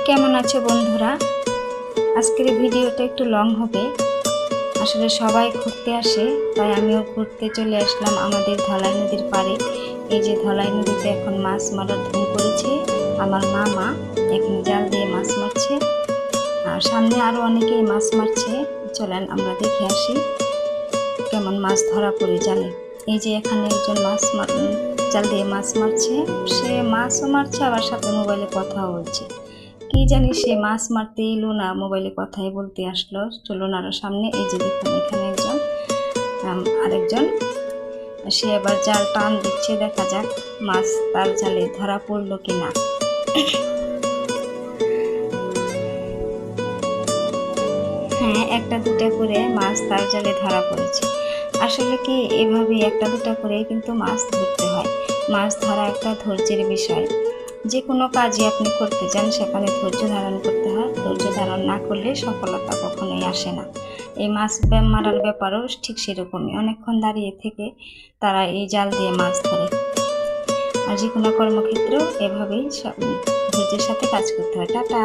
কেমন আছো বন্ধুরা? আজকের ভিডিওটা একটু লং হবে। আসলে সবাই ঘুরতে আসে, তাই আমিও ঘুরতে চলে আসলাম আমাদের ধলাই নদীর পাড়ে। এই যে ধলাই নদীতে এখন মাছ মারার ধুম পড়েছে। আমার মামা এখন জাল দিয়ে মাছ মারছে, আর সামনে আরও অনেকেই মাছ মারছে। চলেন আমরা দেখে আসি কেমন মাছ ধরা পড়ে জালে। এই যে এখানে একজন জাল দিয়ে মাছ মারছে, সে মাছও মারছে আবার সাথে মোবাইলে কথাও বলছে। কি জানি সে মাছ মারতে এলো না মোবাইলে কথাই বলতে আসলো। চলুন আরো সামনে। এই যে দেখুন এখানে একজন আরেকজন সে আবার জাল টান দিচ্ছে, দেখা যাক মাছ তার জালে ধরা পড়লো কিনা। হ্যাঁ, একটা দুটা করে মাছ তার জালে ধরা পড়েছে। আসলে কি এভাবে একটা দুটা করে কিন্তু মাছ ধরতে হয়। মাছ ধরা একটা ধৈর্যের বিষয়। যে কোনো কাজই আপনি করতে যান সেখানে ধৈর্য ধারণ করতে হয়। ধৈর্য ধারণ না করলে সফলতা কখনোই আসে না। এই মাছ মারার ব্যাপারও ঠিক সেরকমই। অনেকক্ষণ দাঁড়িয়ে থেকে তারা এই জাল দিয়ে মাছ ধরে। আর যে কোনো কর্মক্ষেত্রেও এভাবেই ধৈর্যের সাথে কাজ করতে হয়। টাটা।